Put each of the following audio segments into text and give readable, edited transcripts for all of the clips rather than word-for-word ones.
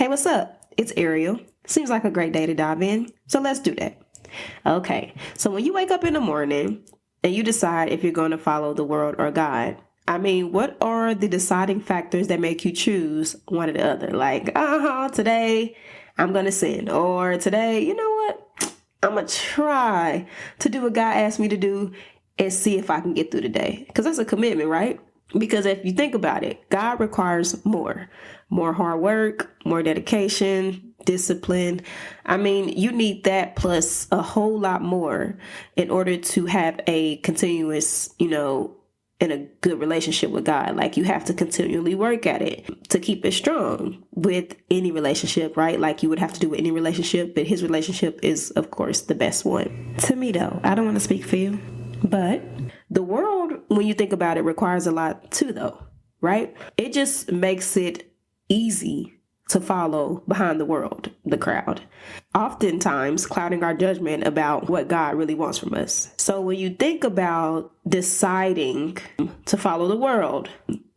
Hey, what's up? It's Ariel. Seems like a great day to dive in, so let's do that. Okay, so when you wake up in the morning and you decide if you're going to follow the world or God, what are the deciding factors that make you choose one or the other? Like, today I'm going to sin, or today, you know what? I'm going to try to do what God asked me to do and see if I can get through the day. Because that's a commitment, right? Because if you think about it, God requires more hard work, more dedication, discipline. You need that plus a whole lot more in order to have a continuous, in a good relationship with God. Like, you have to continually work at it to keep it strong with any relationship, right? Like you would have to do with any relationship, but his relationship is, of course, the best one. To me, though, I don't want to speak for you, but the world, when you think about it, requires a lot too, though, right? It just makes it easy to follow behind the world, the crowd, oftentimes clouding our judgment about what God really wants from us. So when you think about deciding to follow the world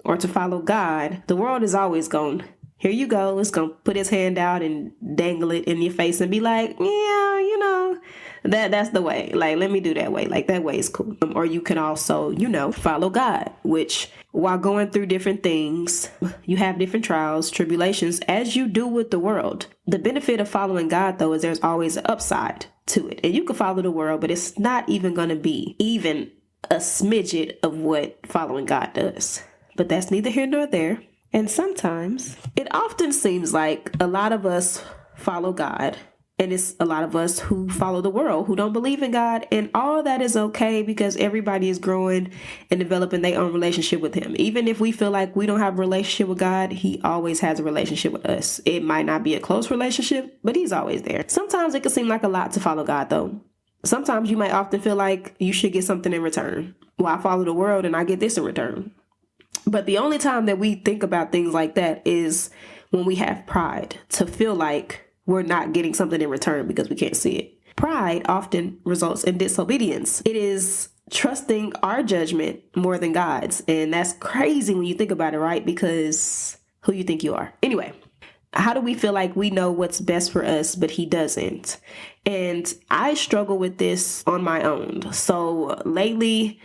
or to follow God, the world is always going, here you go. It's going to put his hand out and dangle it in your face and be like, yeah, that's the way. Like, let me do that way. Like, that way is cool. Or you can also, follow God, which while going through different things, you have different trials, tribulations, as you do with the world. The benefit of following God, though, is there's always an upside to it. And you can follow the world, but it's not even going to be even a smidget of what following God does. But that's neither here nor there. And sometimes it often seems like a lot of us follow God, and it's a lot of us who follow the world, who don't believe in God. And all that is okay because everybody is growing and developing their own relationship with him. Even if we feel like we don't have a relationship with God, he always has a relationship with us. It might not be a close relationship, but he's always there. Sometimes it can seem like a lot to follow God, though. Sometimes you might often feel like you should get something in return. Well, I follow the world and I get this in return. But the only time that we think about things like that is when we have pride, to feel like we're not getting something in return because we can't see it. Pride often results in disobedience. It is trusting our judgment more than God's. And that's crazy when you think about it, right? Because who you think you are. Anyway, how do we feel like we know what's best for us, but he doesn't? And I struggle with this on my own. So lately,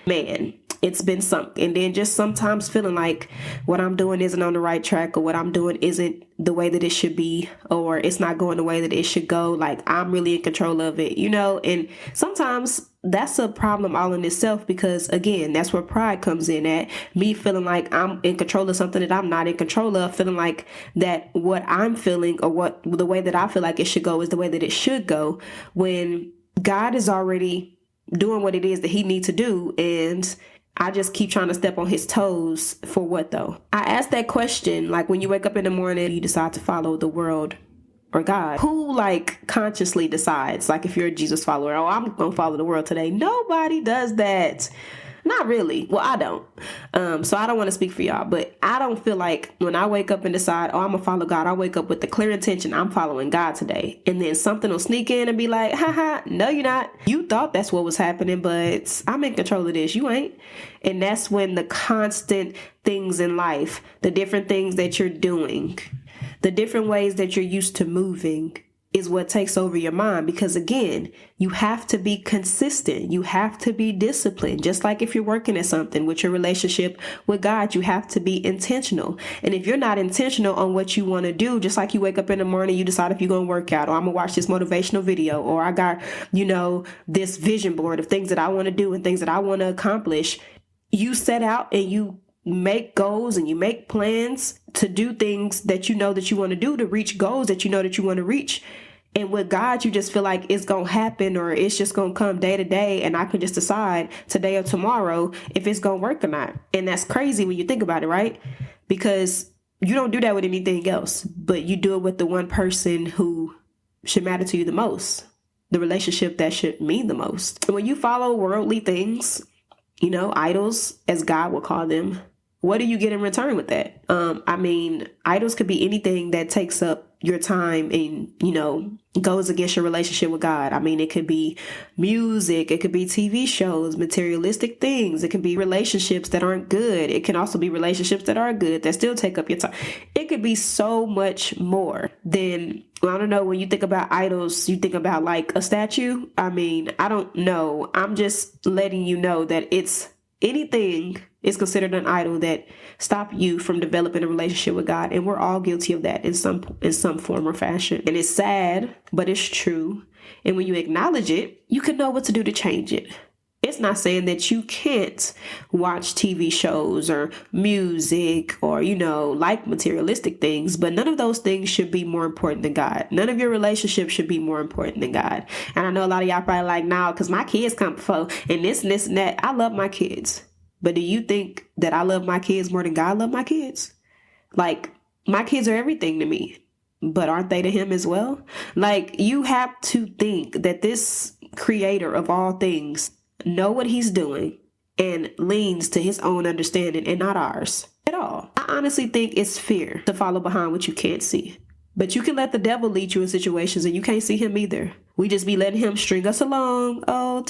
it's been something. And then just sometimes feeling like what I'm doing isn't on the right track, or what I'm doing isn't the way that it should be, or it's not going the way that it should go. Like, I'm really in control of it, and sometimes that's a problem all in itself, because again, that's where pride comes in at. Me feeling like I'm in control of something that I'm not in control of, feeling like that what I'm feeling or what the way that I feel like it should go is the way that it should go, when God is already doing what it is that he needs to do. And I just keep trying to step on his toes. For what, though? I asked that question, like, when you wake up in the morning, you decide to follow the world or God. Who, consciously decides, if you're a Jesus follower, oh, I'm going to follow the world today? Nobody does that. Not really. Well, I don't. So I don't want to speak for y'all, but I don't feel like when I wake up and decide, oh, I'm going to follow God, I wake up with the clear intention, I'm following God today. And then something will sneak in and be like, haha, no, you're not. You thought that's what was happening, but I'm in control of this. You ain't. And that's when the constant things in life, the different things that you're doing, the different ways that you're used to moving, is what takes over your mind. Because again, you have to be consistent. You have to be disciplined. Just like if you're working at something with your relationship with God, you have to be intentional. And if you're not intentional on what you want to do, just like you wake up in the morning, you decide if you're going to work out, or I'm going to watch this motivational video, or I got, this vision board of things that I want to do and things that I want to accomplish. You set out and you make goals and you make plans to do things that you know that you want to do, to reach goals that you know that you want to reach. And with God, you just feel like it's going to happen, or it's just going to come day to day, and I can just decide today or tomorrow if it's going to work or not. And that's crazy when you think about it, right? Because you don't do that with anything else, but you do it with the one person who should matter to you the most, the relationship that should mean the most. And when you follow worldly things, idols, as God will call them, what do you get in return with that? Idols could be anything that takes up your time and, goes against your relationship with God. I mean, it could be music, it could be TV shows, materialistic things. It could be relationships that aren't good. It can also be relationships that are good that still take up your time. It could be so much more than, I don't know, when you think about idols, you think about like a statue. I mean, I don't know. I'm just letting you know that anything is considered an idol that stop you from developing a relationship with God. And we're all guilty of that in some form or fashion. And it's sad, but it's true. And when you acknowledge it, you can know what to do to change it. It's not saying that you can't watch TV shows or music or, like materialistic things, but none of those things should be more important than God. None of your relationships should be more important than God. And I know a lot of y'all probably like, nah, because my kids come before and this and that. I love my kids. But do you think that I love my kids more than God love my kids? Like, my kids are everything to me, but aren't they to him as well? Like, you have to think that this creator of all things know what he's doing and leans to his own understanding and not ours at all. I honestly think it's fear to follow behind what you can't see. But you can let the devil lead you in situations and you can't see him either. We just be letting him string us along. Oh,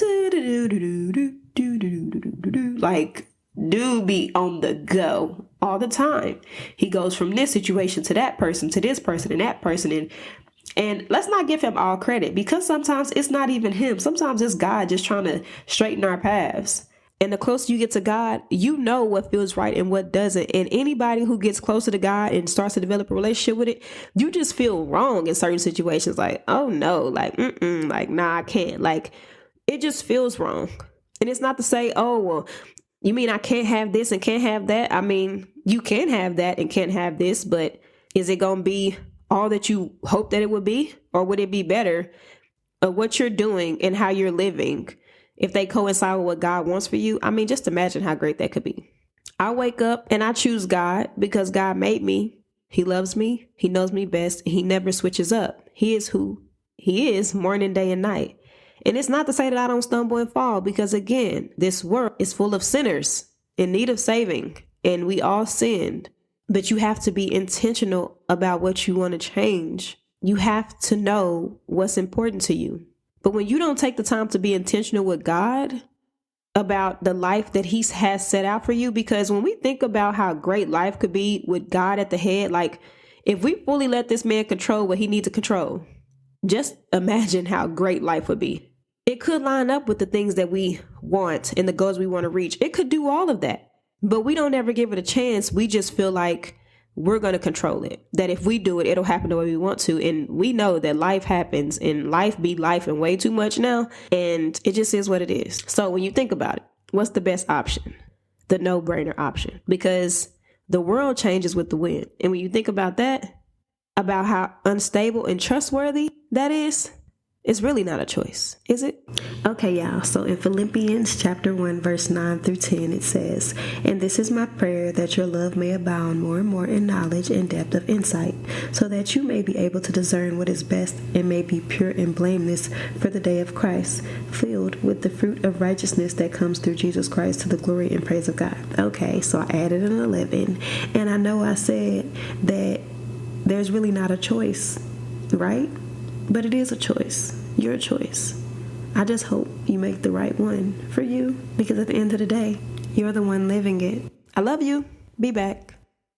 like, dude be on the go all the time. He goes from this situation to that person, to this person and that person. And let's not give him all credit, because sometimes it's not even him. Sometimes it's God just trying to straighten our paths. And the closer you get to God, you know what feels right and what doesn't. And anybody who gets closer to God and starts to develop a relationship with it, you just feel wrong in certain situations. Like, oh no, like, like, nah, I can't. Like, it just feels wrong. And it's not to say, oh, well, you mean I can't have this and can't have that? I mean, you can have that and can't have this, but is it going to be all that you hope that it would be? Or would it be better of what you're doing and how you're living if they coincide with what God wants for you? I mean, just imagine how great that could be. I wake up and I choose God because God made me. He loves me. He knows me best. He never switches up. He is who he is, morning, day, and night. And it's not to say that I don't stumble and fall, because again, this world is full of sinners in need of saving, and we all sinned. But you have to be intentional about what you want to change. You have to know what's important to you. But when you don't take the time to be intentional with God about the life that he has set out for you, because when we think about how great life could be with God at the head, like if we fully let this man control what he needs to control, just imagine how great life would be. It could line up with the things that we want and the goals we want to reach. It could do all of that, but we don't ever give it a chance. We just feel like we're going to control it, that if we do it, it'll happen the way we want to. And we know that life happens and life be life and way too much now. And it just is what it is. So when you think about it, what's the best option? The no-brainer option, because the world changes with the wind. And when you think about that, about how unstable and trustworthy that is, it's really not a choice, is it? Okay, y'all. So in Philippians chapter 1, verse 9 through 10, it says, "And this is my prayer, that your love may abound more and more in knowledge and depth of insight, so that you may be able to discern what is best and may be pure and blameless for the day of Christ, filled with the fruit of righteousness that comes through Jesus Christ, to the glory and praise of God." Okay, so I added an 11. And I know I said that there's really not a choice, right? But it is a choice, your choice. I just hope you make the right one for you, because at the end of the day, you're the one living it. I love you. Be back.